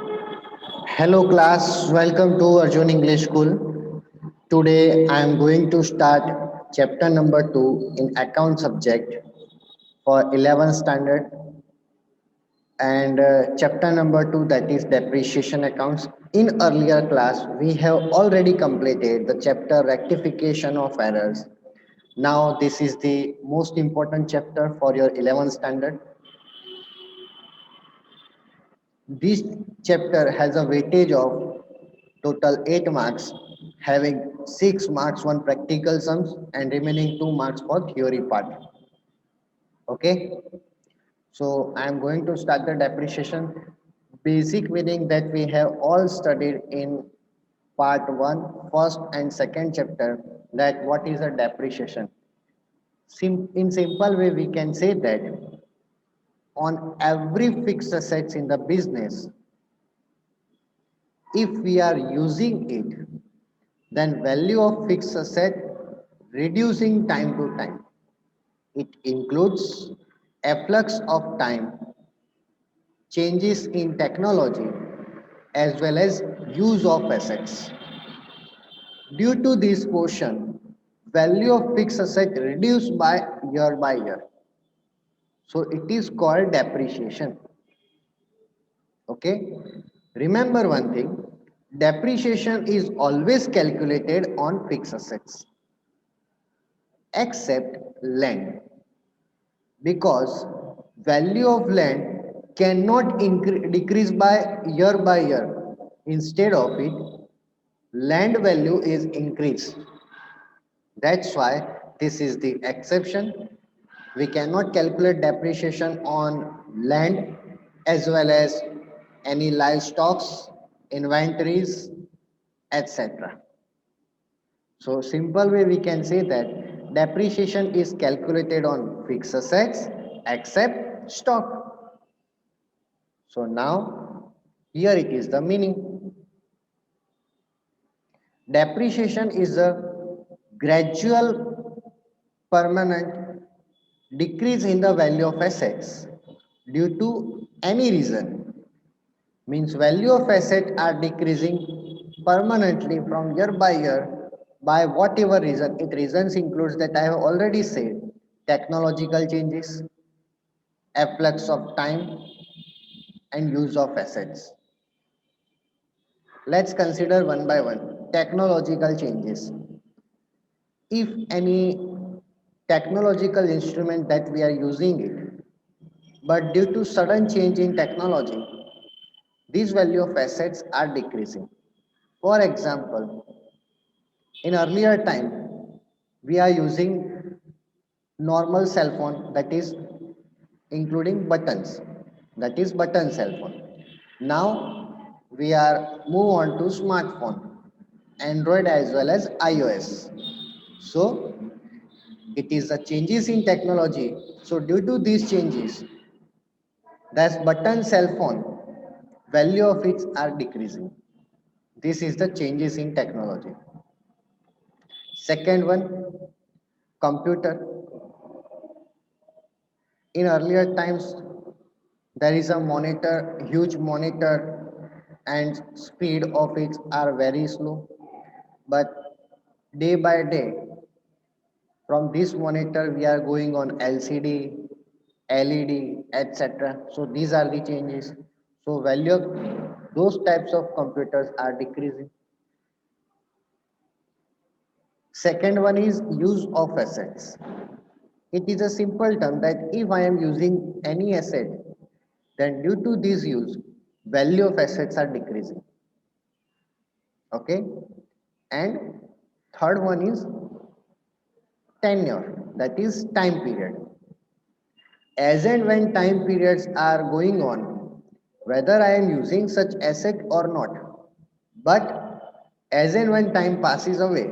Hello class, welcome to Arjun English School. Today I am going to start chapter number 2 in account subject for 11th standard and chapter number 2, that is depreciation accounts. In earlier class we have already completed the chapter rectification of errors. Now this is the most important chapter for your 11th standard. This chapter has a weightage of total 8 marks, having 6 marks on practical sums and remaining 2 marks for theory part. Okay, so I am going to start the depreciation. Basic meaning that we have all studied in part one, first and second chapter, that what is a depreciation. In simple way, we can say that on every fixed assets in the business, if we are using it, then value of fixed asset reducing time to time. It includes efflux of time, changes in technology, as well as use of assets. Due to this portion, value of fixed asset reduced by year. So it is called depreciation. Okay. Remember one thing, depreciation is always calculated on fixed assets except land, because value of land cannot decrease by year. Instead of it, land value is increased. That's why this is the exception. We cannot calculate depreciation on land as well as any livestock, inventories, etc. So simple way we can say that depreciation is calculated on fixed assets except stock. So now here it is the meaning. Depreciation is a gradual permanent decrease in the value of assets due to any reason. Means value of assets are decreasing permanently from year by year by whatever reason. It reasons includes that I have already said, technological changes, efflux of time and use of assets. Let's consider one by one technological changes. If any technological instrument that we are using it, but due to sudden change in technology, these value of assets are decreasing. For example, in earlier time, we are using normal cell phone, that is including buttons, that is button cell phone. Now we are move on to smartphone, Android as well as iOS. So it is the changes in technology. So due to these changes, that's button cell phone value of it are decreasing. This is the changes in technology. Second one, computer. In earlier times, there is a monitor, huge monitor, and speed of it are very slow. But day by day, from this monitor, we are going on LCD, LED, etc. So these are the changes. So value of those types of computers are decreasing. Second one is use of assets. It is a simple term that if I am using any asset, then due to this use, value of assets are decreasing. Okay. And third one is tenure, that is time period. As and when time periods are going on, whether I am using such asset or not, but as and when time passes away,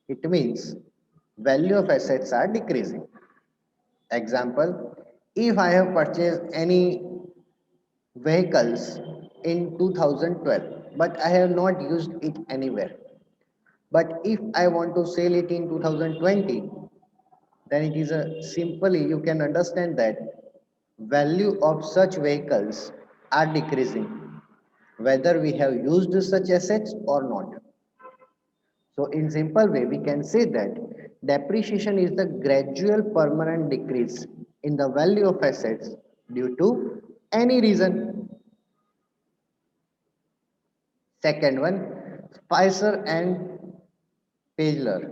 it means value of assets are decreasing. Example, if I have purchased any vehicles in 2012, but I have not used it anywhere. But if I want to sell it in 2020, then it is a simply you can understand that value of such vehicles are decreasing. whether we have used such assets or not. So in simple way, we can say that depreciation is the gradual permanent decrease in the value of assets due to any reason. Second one, Spicer and Pagler.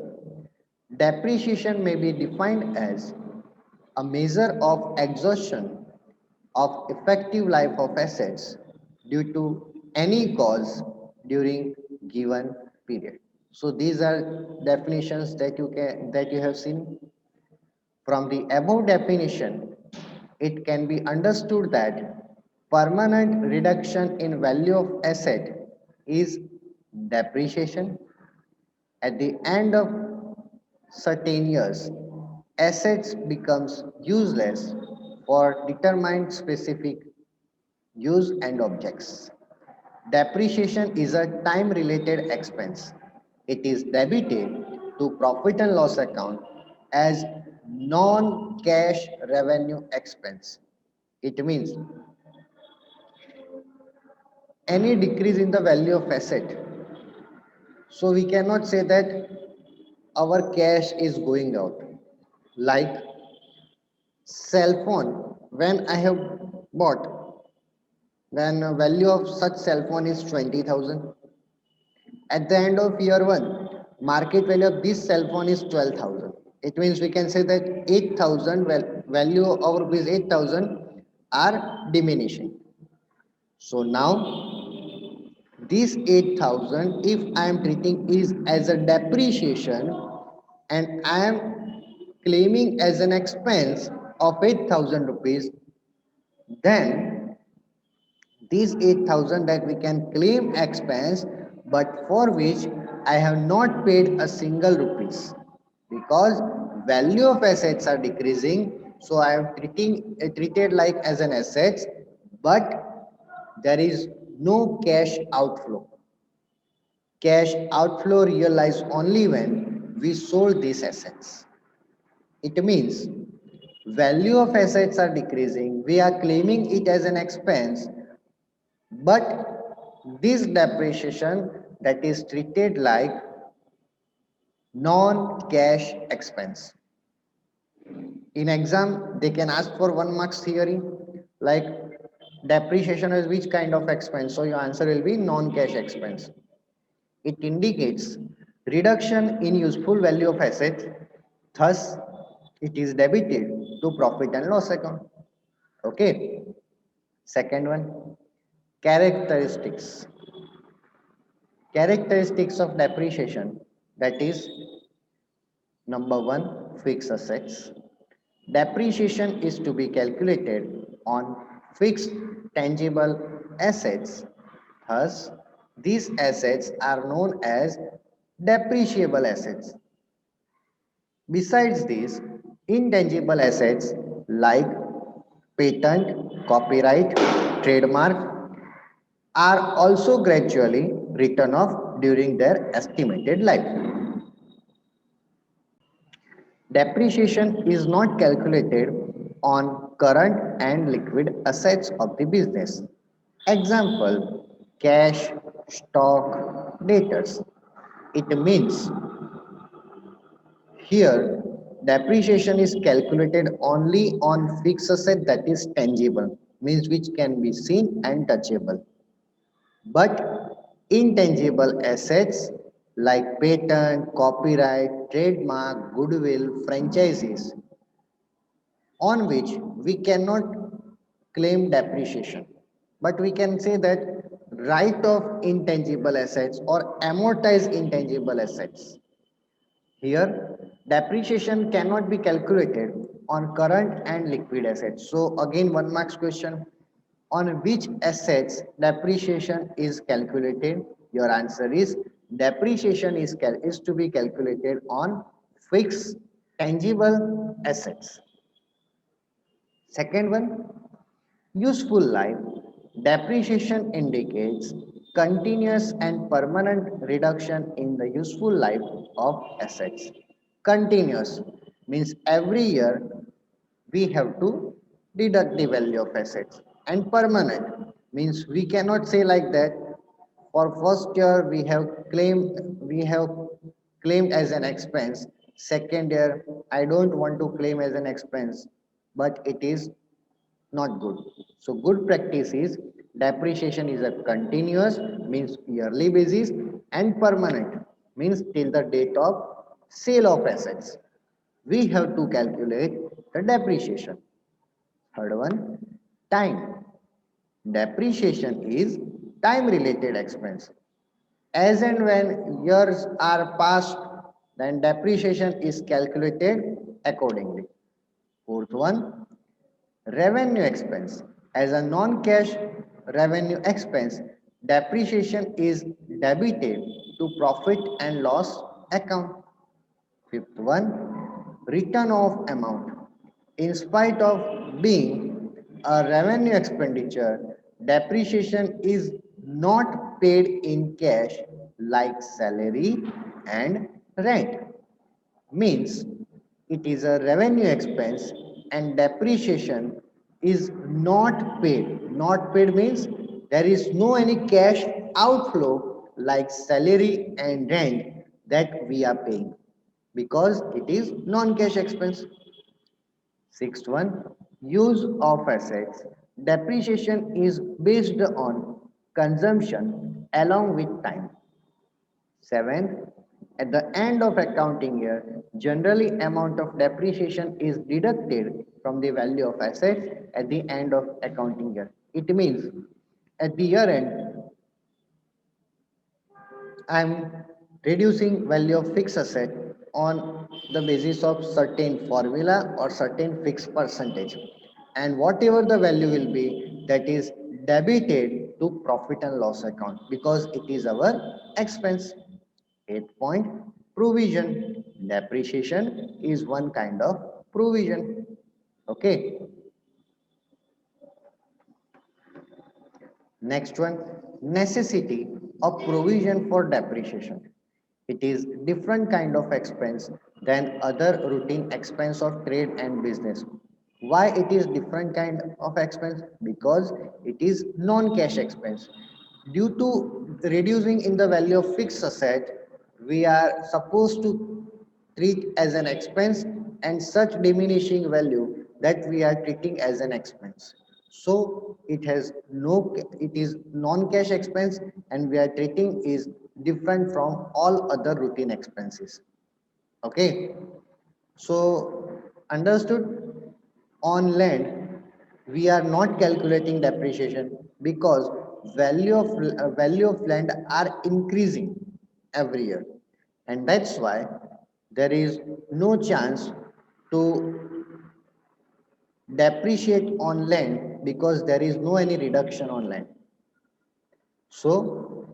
Depreciation may be defined as a measure of exhaustion of effective life of assets due to any cause during given period. So these are definitions that you have seen. From the above definition, it can be understood that permanent reduction in value of asset is depreciation. At the end of certain years, assets becomes useless for determined specific use and objects. Depreciation is a time related expense. It is debited to profit and loss account as non cash revenue expense. It means any decrease in the value of asset. So we cannot say that our cash is going out. Like cell phone, when I have bought, when value of such cell phone is 20,000. At the end of year one, market value of this cell phone is 12,000. It means we can say that 8,000 value of rupees 8,000 are diminishing. So now this 8,000, if I am treating is as a depreciation and I am claiming as an expense of 8,000 rupees, then these 8,000 that we can claim expense, but for which I have not paid a single rupees because value of assets are decreasing. So I am treated like as an assets, but there is no cash outflow. Cash outflow realized only when we sold these assets. It means value of assets are decreasing. We are claiming it as an expense, but this depreciation that is treated like non-cash expense. In exam, they can ask for 1 marks theory like depreciation is which kind of expense. So your answer will be non-cash expense. It indicates reduction in useful value of assets. Thus, it is debited to profit and loss account. Okay. Second one, characteristics. Characteristics of depreciation, that is number one, fixed assets. Depreciation is to be calculated on fixed tangible assets. Thus, these assets are known as depreciable assets. Besides these, intangible assets like patent, copyright, trademark are also gradually written off during their estimated life. Depreciation is not calculated on current and liquid assets of the business. Example, cash, stock, debtors. It means here depreciation is calculated only on fixed asset that is tangible, means which can be seen and touchable. But intangible assets like patent, copyright, trademark, goodwill, franchises, on which we cannot claim depreciation. But we can say that right of intangible assets or amortized intangible assets. Here, depreciation cannot be calculated on current and liquid assets. So again, 1 marks question. On which assets depreciation is calculated? Your answer is depreciation is to be calculated on fixed tangible assets. Second one, useful life. Depreciation indicates continuous and permanent reduction in the useful life of assets. Continuous means every year we have to deduct the value of assets, and permanent means we cannot say like that For first year, we have claimed as an expense. Second year, I don't want to claim as an expense, but it is not good. So good practice is depreciation is a continuous, means yearly basis, and permanent, means till the date of sale of assets. We have to calculate the depreciation. Third one, time. Depreciation is time related expense. As and when years are passed, then depreciation is calculated accordingly. Fourth one, revenue expense. As a non-cash revenue expense, depreciation is debited to profit and loss account. Fifth one, return of amount. In spite of being a revenue expenditure, depreciation is not paid in cash like salary and rent. Means it is a revenue expense and depreciation is not paid. Not paid means there is no any cash outflow like salary and rent that we are paying because it is non-cash expense. Sixth one, use of assets. Depreciation is based on consumption along with time. Seventh, at the end of accounting year, generally amount of depreciation is deducted from the value of assets at the end of accounting year. It means at the year end, I am reducing value of fixed asset on the basis of certain formula or certain fixed percentage. And whatever the value will be, that is debited to profit and loss account because it is our expense. Eighth point, provision. Depreciation is one kind of provision. Okay. Next one, necessity of provision for depreciation. It is different kind of expense than other routine expense of trade and business. Why it is different kind of expense? Because it is non-cash expense. Due to reducing in the value of fixed asset, we are supposed to treat as an expense and such diminishing value that we are treating as an expense. So it is non-cash expense and we are treating is different from all other routine expenses. Okay. So understood, on land we are not calculating depreciation because value of land are increasing every year, and that's why there is no chance to depreciate on land because there is no any reduction on land. So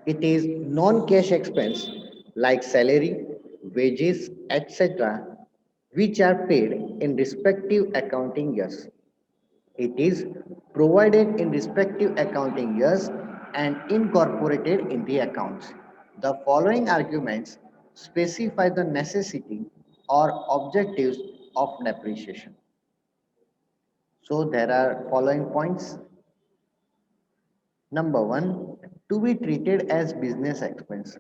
it is non-cash expense like salary, wages, etc., which are paid in respective accounting years. It is provided in respective accounting years and incorporated in the accounts. The following arguments specify the necessity or objectives of depreciation. So there are following points. Number one, to be treated as business expense.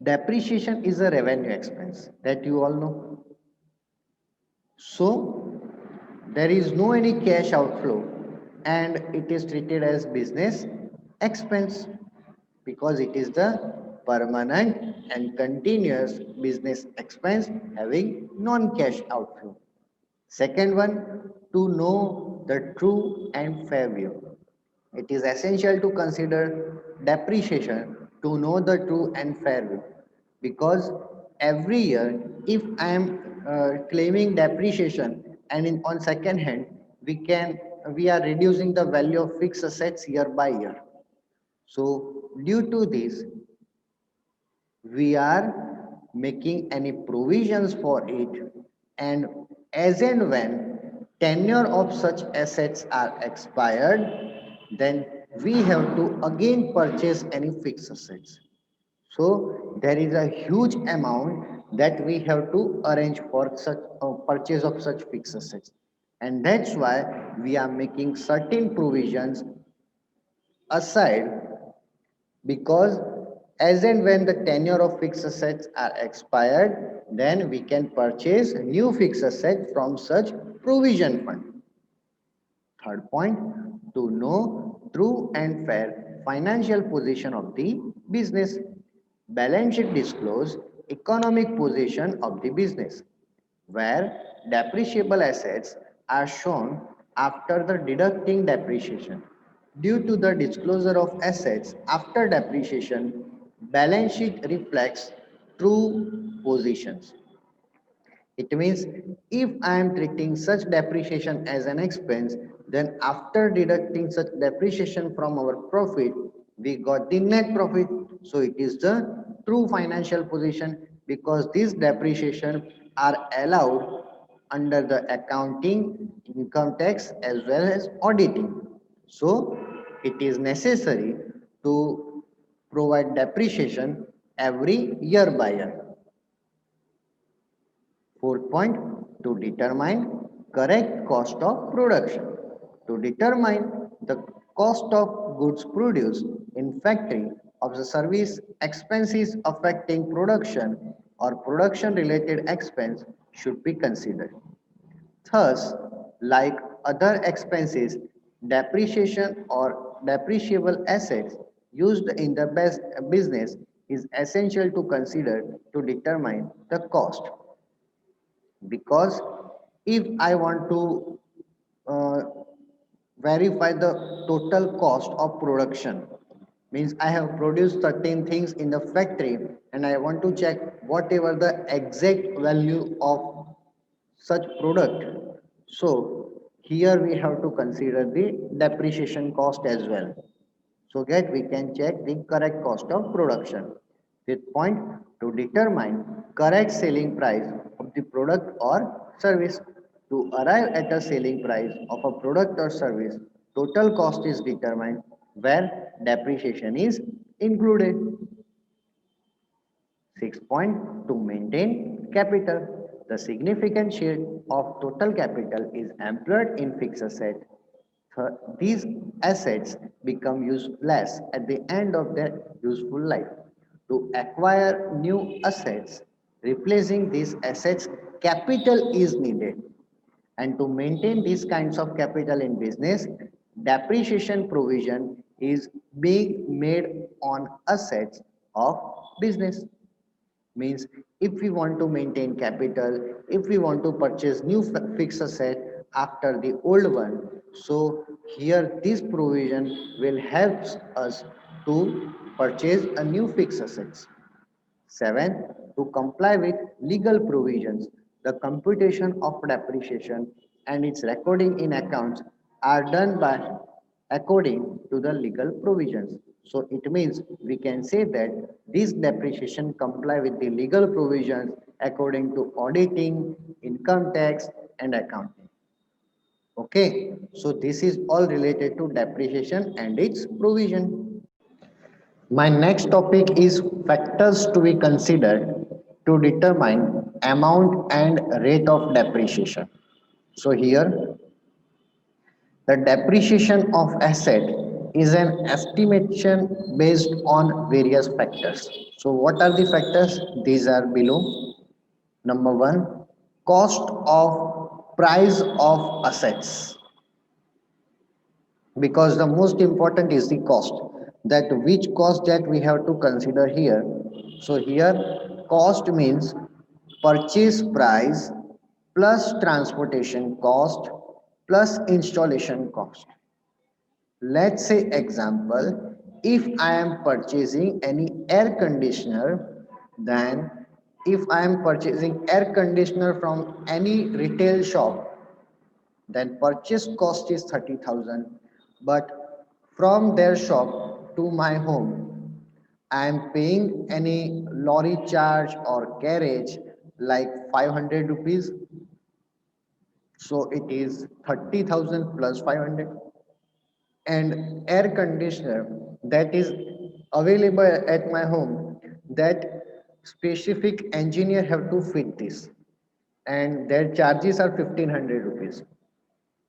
Depreciation is a revenue expense that you all know. So there is no any cash outflow and it is treated as business expense because it is the permanent and continuous business expense having non-cash outflow. Second one, to know the true and fair view. It is essential to consider depreciation to know the true and fair view because every year, if I am claiming depreciation and on second hand, we are reducing the value of fixed assets year by year. So due to this, we are making any provisions for it, and as and when tenure of such assets are expired, then we have to again purchase any fixed assets. So there is a huge amount that we have to arrange for such purchase of such fixed assets. And that's why we are making certain provisions aside, because as and when the tenure of fixed assets are expired, then we can purchase new fixed asset from such provision fund. Third point, to know true and fair financial position of the business. Balance sheet disclose economic position of the business, where depreciable assets are shown after the deducting depreciation. Due to the disclosure of assets after depreciation, balance sheet reflects true positions. It means if I am treating such depreciation as an expense, then after deducting such depreciation from our profit, we got the net profit. So it is the true financial position, because these depreciation are allowed under the accounting, income tax as well as auditing. So it is necessary to provide depreciation every year by year. Fourth point, to determine correct cost of production. To determine the cost of goods produced in factory of the service expenses affecting production or production related expense should be considered. Thus, like other expenses, depreciation or depreciable assets used in the best business is essential to consider to determine the cost, because if I want to uh, verify the total cost of production, means I have produced certain things in the factory and I want to check whatever the exact value of such product. So here we have to consider the depreciation cost as well, so that we can check the correct cost of production. Fifth point, to determine correct selling price of the product or service. To arrive at a selling price of a product or service, total cost is determined where depreciation is included. Sixth point, to maintain capital. The significant share of total capital is employed in fixed asset. These assets become useless at the end of their useful life. To acquire new assets, replacing these assets, capital is needed. And to maintain these kinds of capital in business, depreciation provision is being made on assets of business. Means if we want to maintain capital, if we want to purchase new fixed asset after the old one, so here this provision will help us to purchase a new fixed assets. Seven, to comply with legal provisions, the computation of depreciation and its recording in accounts are done by according to the legal provisions. So it means we can say that this depreciation comply with the legal provisions according to auditing, income tax and accounting. Okay, so this is all related to depreciation and its provision. My next topic is factors to be considered to determine amount and rate of depreciation. So here the depreciation of asset is an estimation based on various factors. So what are the factors? These are below. Number one, cost of price of assets, because the most important is the cost, that which cost that we have to consider here. So here cost means purchase price plus transportation cost plus installation cost. Let's say example, if I am purchasing any air conditioner, then if I am purchasing air conditioner from any retail shop, then purchase cost is 30,000. But from their shop to my home, I am paying any lorry charge or carriage like 500 rupees. So it is 30,000 plus 500. And air conditioner that is available at my home, that specific engineer have to fit this, and their charges are 1500 rupees.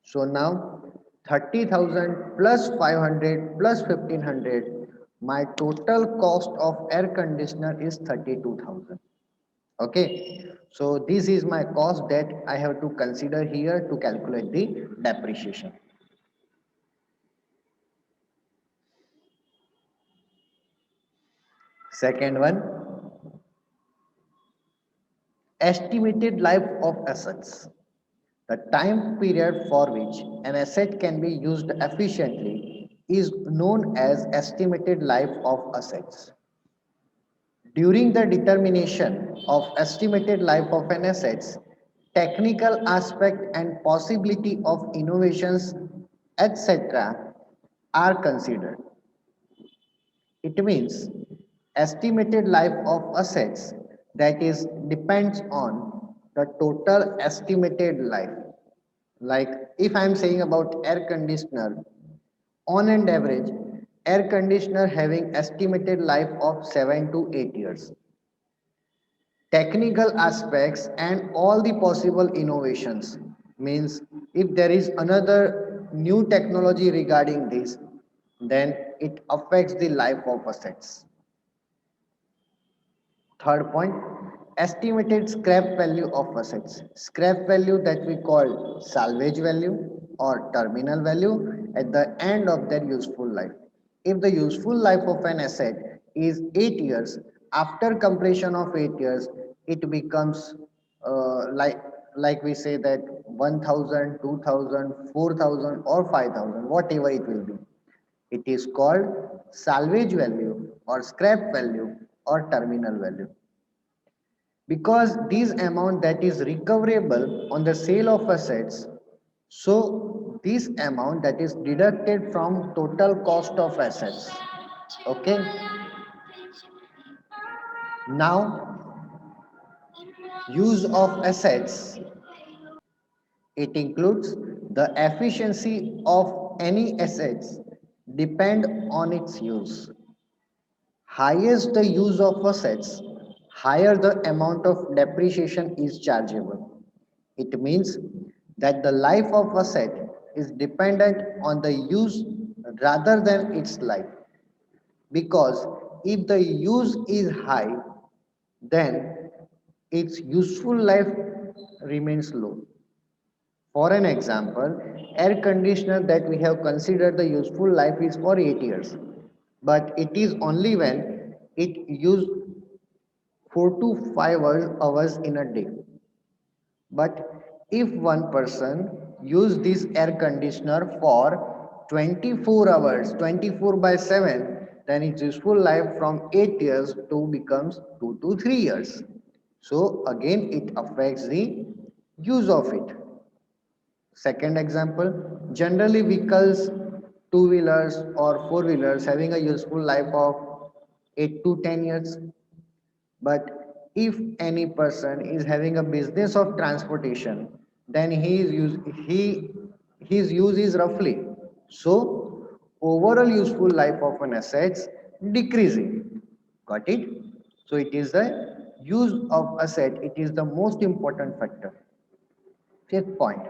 So now 30,000 plus 500 plus 1500, my total cost of air conditioner is 32,000. Okay, so this is my cost that I have to consider here to calculate the depreciation. Second one, estimated life of assets. The time period for which an asset can be used efficiently is known as estimated life of assets. During the determination of estimated life of an asset, technical aspect and possibility of innovations, etc., are considered. It means estimated life of assets, that is depends on the total estimated life. Like if I am saying about air conditioner, on an average, air conditioner having estimated life of 7 to 8 years. Technical aspects and all the possible innovations means if there is another new technology regarding this, then it affects the life of assets. Third point, estimated scrap value of assets. Scrap value that we call salvage value or terminal value at the end of their useful life. If the useful life of an asset is 8 years, after completion of 8 years, it becomes like we say that 1000, 2000, 4000, or 5000, whatever it will be. It is called salvage value or scrap value or terminal value. Because this amount that is recoverable on the sale of assets, so this amount that is deducted from total cost of assets. Okay. Now, use of assets, it includes the efficiency of any assets depend on its use. Highest the use of assets, higher the amount of depreciation is chargeable. It means that the life of asset is dependent on the use rather than its life. Because if the use is high, then its useful life remains low. For an example, air conditioner that we have considered the useful life is for 8 years, but it is only when it used 4 to 5 hours in a day. But if one person use this air conditioner for 24 hours, 24 by 7, then its useful life from 8 years to becomes 2 to 3 years. So again it affects the use of it. Second example, generally vehicles, two-wheelers or four-wheelers having a useful life of 8 to 10 years. But if any person is having a business of transportation, then his use is roughly. So overall useful life of an asset decreasing. Got it? So it is the use of asset, it is the most important factor. Fifth point,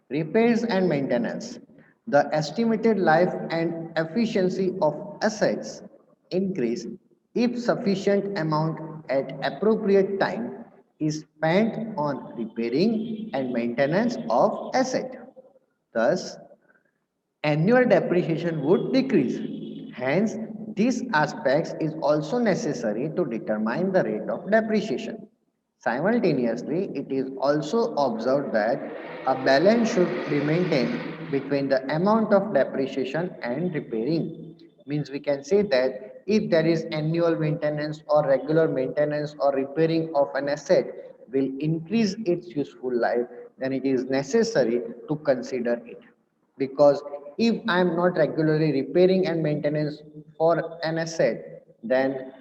repairs and maintenance. The estimated life and efficiency of assets increase if sufficient amount at appropriate time is spent on repairing and maintenance of asset. Thus, annual depreciation would decrease. Hence, these aspects is also necessary to determine the rate of depreciation. Simultaneously, it is also observed that a balance should be maintained between the amount of depreciation and repairing. Means we can say that if there is annual maintenance or regular maintenance or repairing of an asset will increase its useful life, then it is necessary to consider it. Because if I am not regularly repairing and maintenance for an asset, then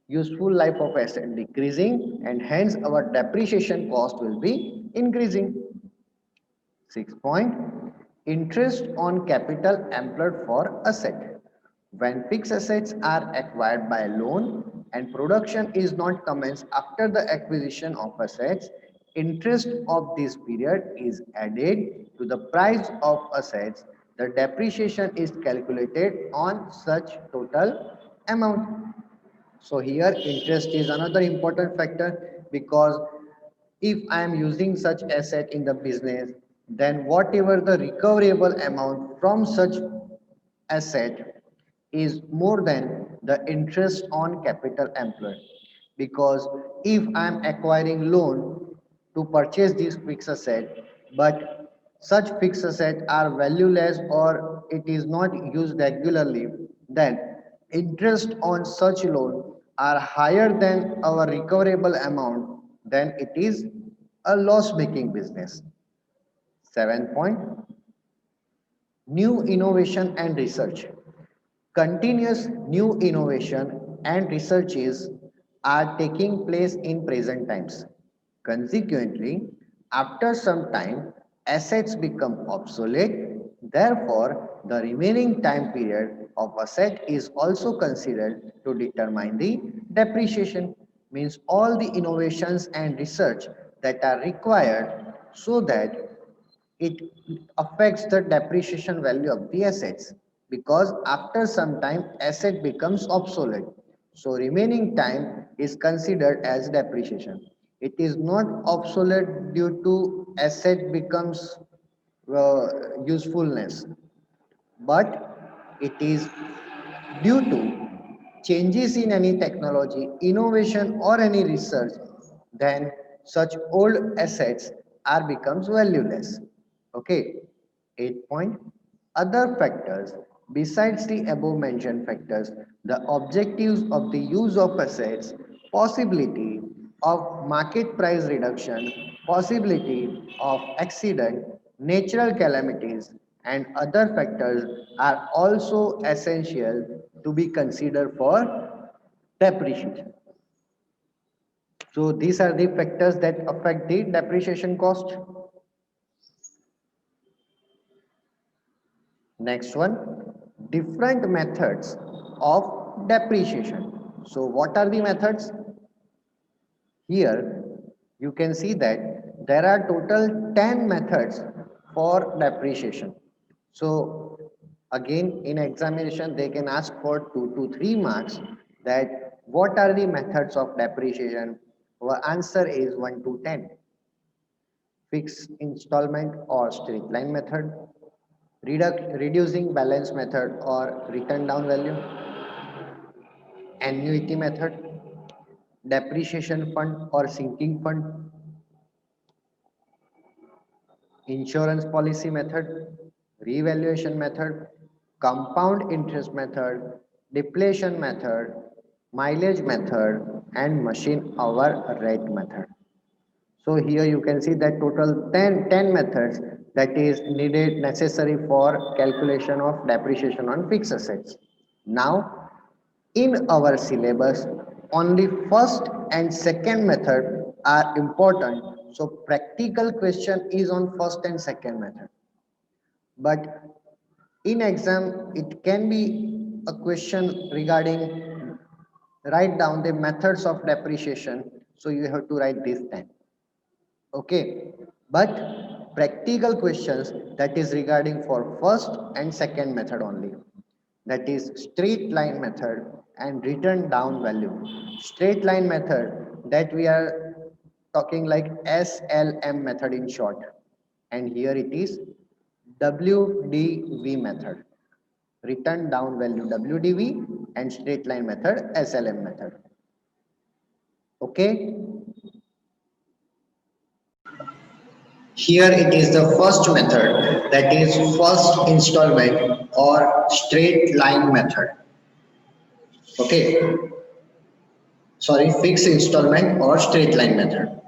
useful life of asset decreasing and hence our depreciation cost will be increasing. Sixth point, interest on capital employed for asset. When fixed assets are acquired by loan and production is not commenced after the acquisition of assets, interest of this period is added to the price of assets. The depreciation is calculated on such total amount. So here interest is another important factor, because if I am using such asset in the business, then whatever the recoverable amount from such asset is more than the interest on capital employed. Because if I am acquiring loan to purchase this fixed asset, but such fixed asset are valueless or it is not used regularly, then interest on such loan are higher than our recoverable amount, then it is a loss making business. 7 point, new innovation and research. Continuous new innovation and researches are taking place in present times. Consequently, after some time, assets become obsolete. Therefore, the remaining time period of asset is also considered to determine the depreciation. Means all the innovations and research that are required so that it affects the depreciation value of the assets, because after some time asset becomes obsolete, so remaining time is considered as depreciation. It is not obsolete due to asset becomes usefulness, but it is due to changes in any technology, innovation or any research, then such old assets are becomes valueless. Okay. 8 point. Other factors besides the above mentioned factors, the objectives of the use of assets, possibility of market price reduction, possibility of accident, natural calamities, and other factors are also essential to be considered for depreciation. So these are the factors that affect the depreciation cost. Next one, different methods of depreciation. So what are the methods? Here you can see that there are total 10 methods for depreciation. So again in examination they can ask for 2 to 3 marks that what are the methods of depreciation. Our answer is 1 to 10. Fixed installment or straight line method, reducing balance method or written down value, annuity method, depreciation fund or sinking fund, insurance policy method, revaluation method, compound interest method, depletion method, mileage method, and machine hour rate method. So here you can see that total 10 methods that is needed necessary for calculation of depreciation on fixed assets. Now in our syllabus only first and second method are important. So practical question is on first and second method. But in exam it can be a question regarding write down the methods of depreciation. So you have to write this 10. Okay, but practical questions that is regarding for first and second method only, that is straight line method and written down value. Straight line method that we are talking like SLM method in short, and here it is WDV method, written down value WDV, and straight line method SLM method. Okay. Here it is the first method, that is first installment or straight line method. Okay, sorry, fixed installment or straight line method.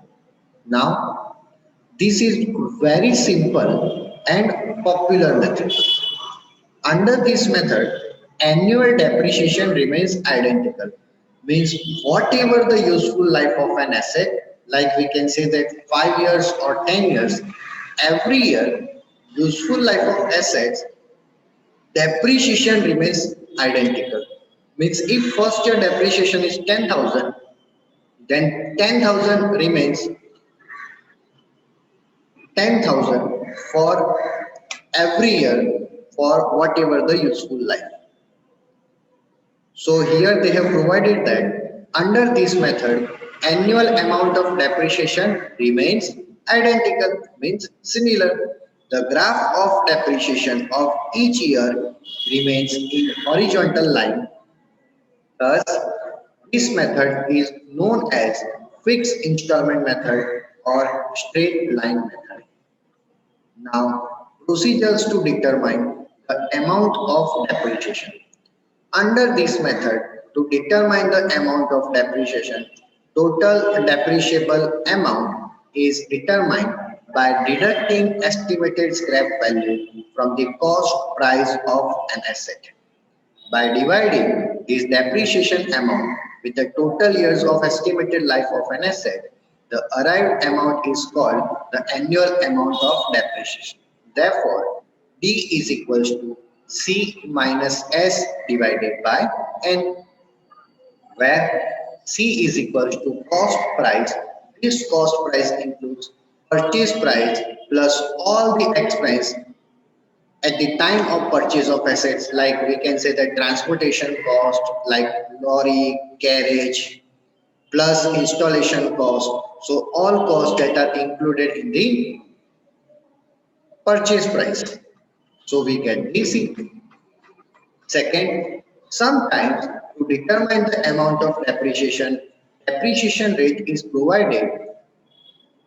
Now, this is very simple and popular method. Under this method, annual depreciation remains identical. Means whatever the useful life of an asset, like we can say that 5 years or 10 years, every year useful life of assets, depreciation remains identical. Means if first year depreciation is 10,000, then 10,000 remains 10,000 for every year for whatever the useful life. So here they have provided that under this method, annual amount of depreciation remains identical, means similar. The graph of depreciation of each year remains in horizontal line. Thus, this method is known as fixed installment method or straight line method. Now, procedures to determine the amount of depreciation. Under this method, to determine the amount of depreciation, total depreciable amount is determined by deducting estimated scrap value from the cost price of an asset. By dividing this depreciation amount with the total years of estimated life of an asset, the arrived amount is called the annual amount of depreciation. Therefore, D is equals to C minus S divided by N, where C is equals to cost price. This cost price includes purchase price plus all the expense at the time of purchase of assets, like we can say the transportation cost like lorry, carriage, plus installation cost. So all costs that are included in the purchase price. So we get DC. Second, sometimes to determine the amount of depreciation, depreciation rate is provided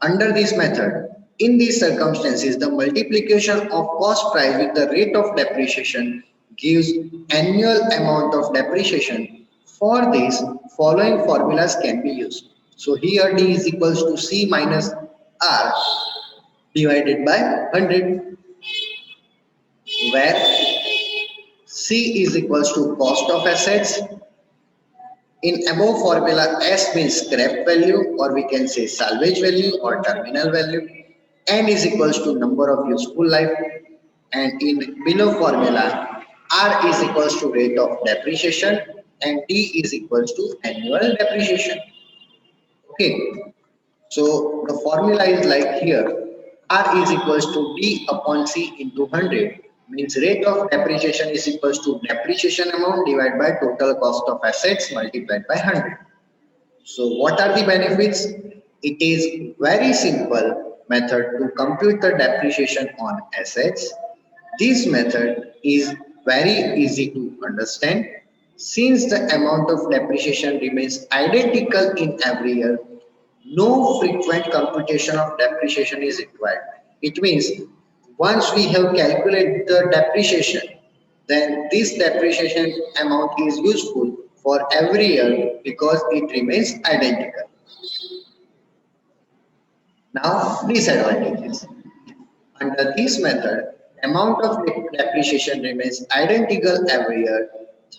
under this method. In these circumstances, the multiplication of cost price with the rate of depreciation gives annual amount of depreciation. For this, following formulas can be used. So here D is equals to C minus R divided by 100, where C is equals to cost of assets. In above formula, S means scrap value, or we can say salvage value or terminal value. N is equals to number of useful life. And in below formula, R is equals to rate of depreciation and D is equals to annual depreciation. Okay, so the formula is like here, R is equals to D upon C into 100, means rate of depreciation is equals to depreciation amount divided by total cost of assets multiplied by 100. So what are the benefits? It is very simple method to compute the depreciation on assets. This method is very easy to understand. Since the amount of depreciation remains identical in every year, no frequent computation of depreciation is required. It means once we have calculated the depreciation, then this depreciation amount is useful for every year because it remains identical. Now, disadvantages. Under this method, amount of depreciation remains identical every year.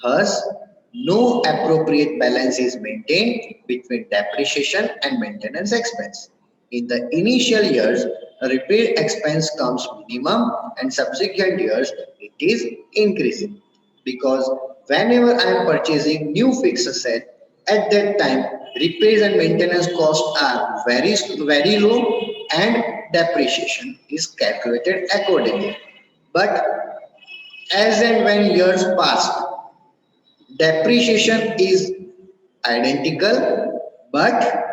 Thus, no appropriate balance is maintained between depreciation and maintenance expense. In the initial years, a repair expense comes minimum and subsequent years it is increasing because whenever I am purchasing new fixed asset, at that time repairs and maintenance costs are very low and depreciation is calculated accordingly. But as and when years pass, depreciation is identical, but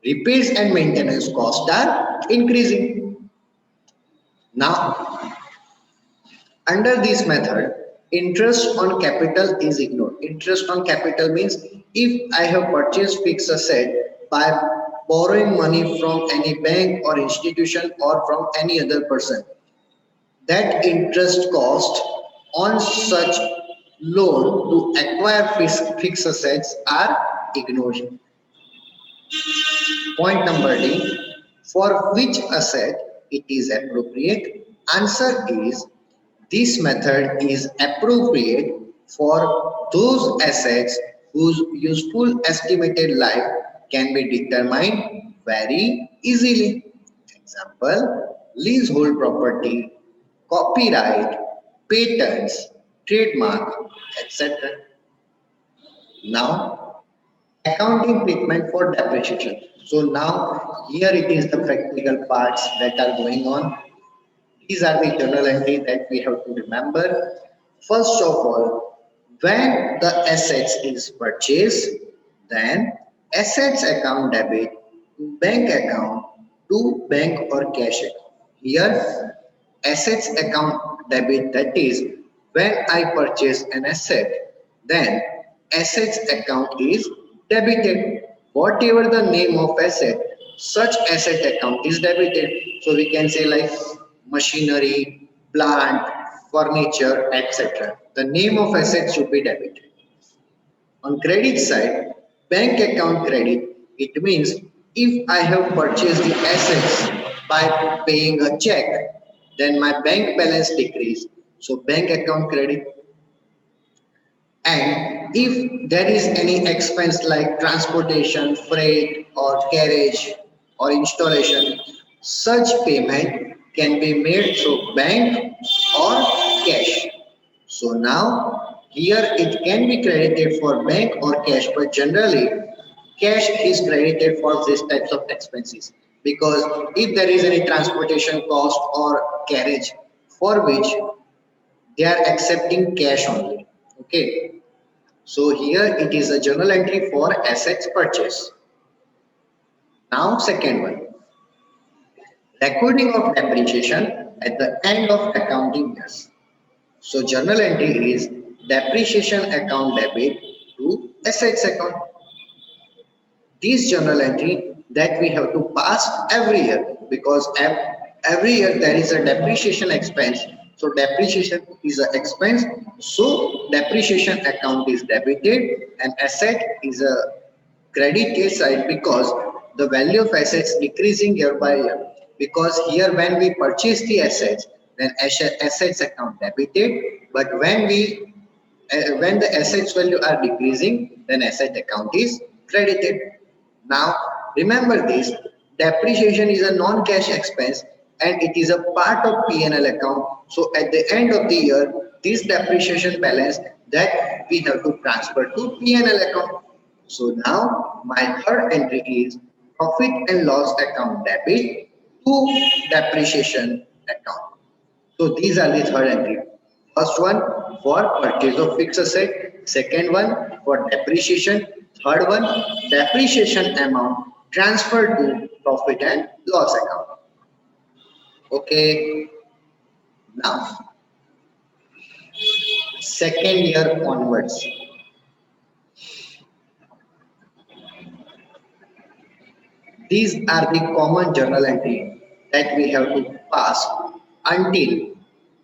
repairs and maintenance costs are increasing. Now, under this method, interest on capital is ignored. Interest on capital means if I have purchased fixed asset by borrowing money from any bank or institution or from any other person, that interest cost on such loan to acquire fixed assets are ignored. Point number D, for which asset it is appropriate? Answer is this method is appropriate for those assets whose useful estimated life can be determined very easily. Example, leasehold property, copyright, patents, trademark, etc. Now, accounting treatment for depreciation. So now here it is the practical parts that are going on. These are the journal entries that we have to remember. First of all, when the assets is purchased, then assets account debit to bank account to bank or cash account. Here, assets account debit, that is when I purchase an asset, then assets account is debited. Whatever the name of asset, such asset account is debited. So we can say like machinery, plant, furniture, etc. The name of asset should be debited. On credit side, bank account credit, it means if I have purchased the assets by paying a check, then my bank balance decrease. So bank account credit. And if there is any expense like transportation, freight or carriage or installation, such payment can be made through bank or cash. So now here it can be credited for bank or cash, but generally cash is credited for these types of expenses, because if there is any transportation cost or carriage for which they are accepting cash only. Okay. So here it is a journal entry for assets purchase. Now second one, recording of depreciation at the end of accounting years. So journal entry is depreciation account debit to assets account. This journal entry that we have to pass every year, because every year there is a depreciation expense. So depreciation is an expense. So depreciation account is debited and asset is a credited side, because the value of assets decreasing year by year. Because here when we purchase the assets, then assets account debited, but when the assets value are decreasing, then asset account is credited. Now remember this, depreciation is a non-cash expense and it is a part of P&L account. So at the end of the year, this depreciation balance that we have to transfer to P&L account. So now my third entry is profit and loss account debit to depreciation account. So these are the third entry. First one for purchase of fixed asset, second one for depreciation, third one depreciation amount transferred to profit and loss account. Okay, now second year onwards. These are the common journal entry that we have to pass until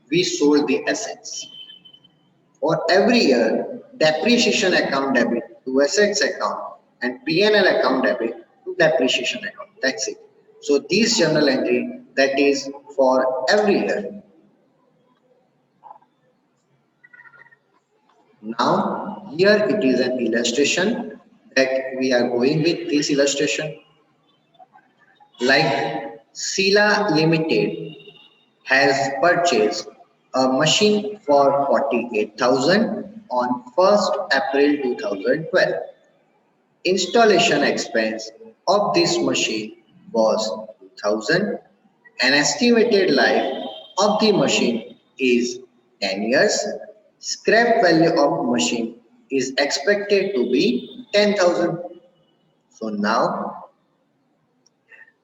we sold the assets. For every year, depreciation account debit to assets account and P&L account debit to depreciation account. That's it. So this journal entry that is for every year. Now here it is an illustration that we are going with this illustration. Like Sila Limited has purchased a machine for 48,000 on 1st April 2012. Installation expense of this machine was 2,000. An estimated life of the machine is 10 years. Scrap value of machine is expected to be 10,000. So now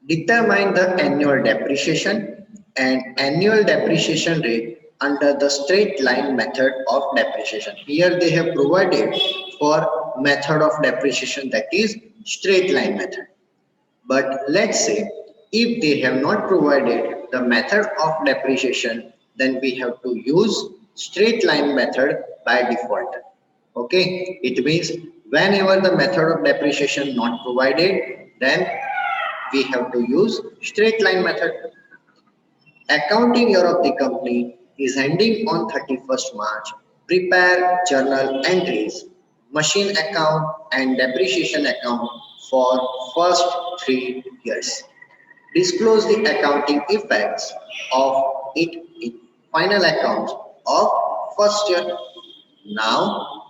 determine the annual depreciation and annual depreciation rate under the straight line method of depreciation. Here they have provided for method of depreciation, that is straight line method. But let's say if they have not provided the method of depreciation, then we have to use straight line method by default. Okay, it means whenever the method of depreciation not provided, then we have to use straight line method. Accounting year of the company is ending on 31st March. Prepare journal entries, machine account and depreciation account for first 3 years. Disclose the accounting effects of it in final accounts of first year. Now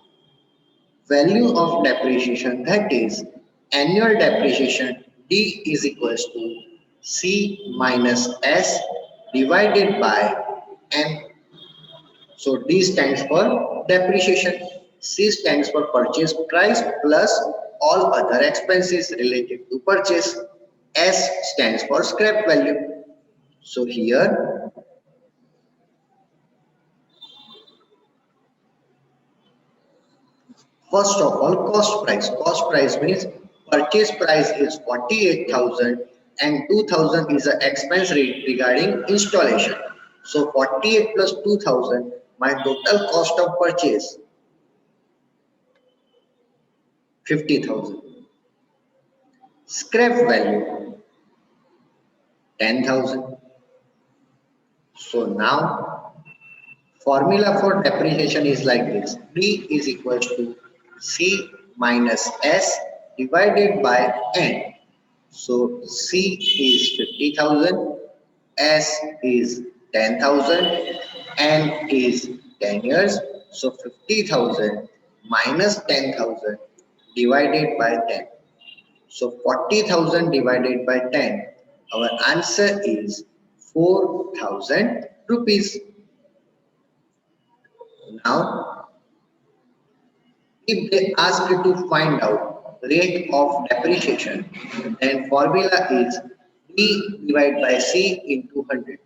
value of depreciation, that is annual depreciation D is equals to C minus S divided by N. So D stands for depreciation, C stands for purchase price plus all other expenses related to purchase, S stands for scrap value. So here first of all, cost price. Cost price means purchase price is 48,000 and 2,000 is the expense rate regarding installation. So 48 plus 2,000, my total cost of purchase 50,000. Scrap value 10,000. So now formula for depreciation is like this. D is equal to C minus S divided by N. So C is 50,000, S is 10,000, N is 10 years. So 50,000 minus 10,000 divided by 10. So 40,000 divided by 10. Our answer is 4,000 rupees. Now, if they ask you to find out rate of depreciation, then formula is D divided by C into 100.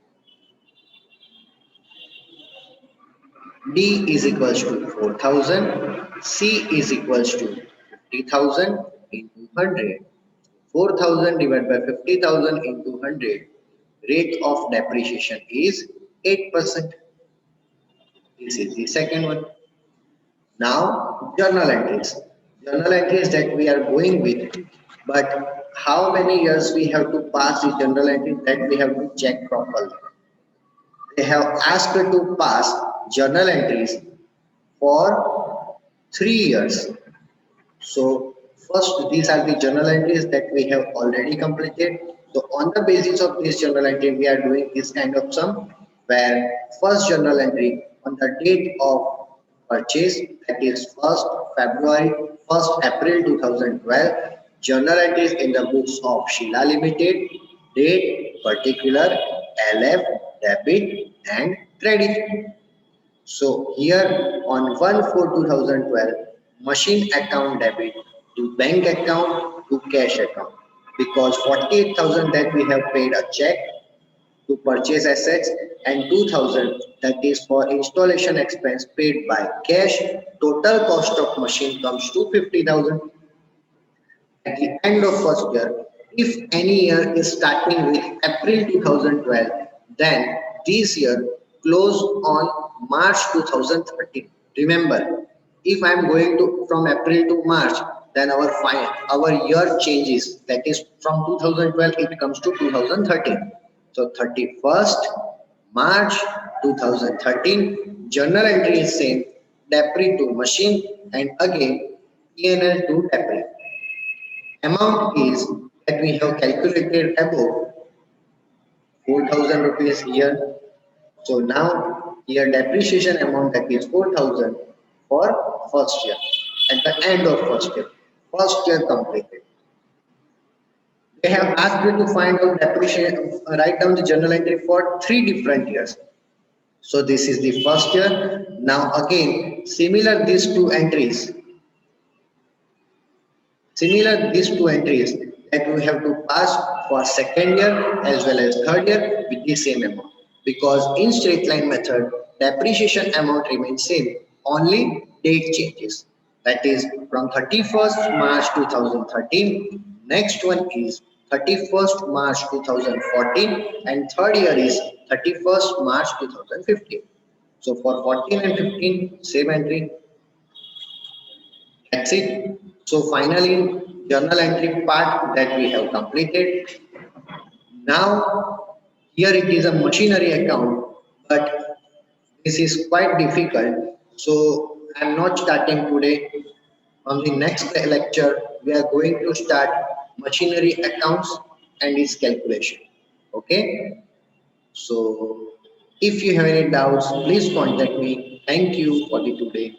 D is equals to 4,000, C is equals to 50,000 into 100. 4,000 divided by 50,000 into 100. Rate of depreciation is 8%. This is the second one. Now, journal entries. Journal entries that we are going with, but how many years we have to pass the journal entry that we have to check properly. They have asked to pass journal entries for 3 years. So first, these are the journal entries that we have already completed. So on the basis of this journal entry, we are doing this kind of sum where first journal entry on the date of purchase, that is 1st February, 1st April 2012, journal entries in the books of Sheila Limited, date, particular, LF, debit and credit. So here on 1/4/2012, machine account debit to bank account to cash account, because 48,000 that we have paid a check to purchase assets and 2,000 that is for installation expense paid by cash. Total cost of machine comes to 50,000. At the end of first year, if any year is starting with April 2012, then this year close on March 2013. Remember, if I am going to from April to March, then our year changes. That is from 2012 it comes to 2013. So 31st March 2013, journal entry is same, debit to machine and again P&L to debit. Amount is that we have calculated above 4,000 rupees here. So now here depreciation amount that is 4,000 for first year. At the end of first year completed. They have asked you to find out depreciation, write down the journal entry for 3 different years. So this is the first year. Now again, similar these two entries that we have to pass for second year as well as third year with the same amount, because in straight line method depreciation amount remains same, only date changes. That is from 31st March 2013. Next one is 31st March 2014 and third year is 31st March 2015. So for 14 and 15 same entry. That's it. So finally, journal entry part that we have completed. Now, here it is a machinery account, but this is quite difficult. So I'm not starting today. On the next lecture, we are going to start machinery accounts and its calculation. Okay. So if you have any doubts, please contact me. Thank you for the today.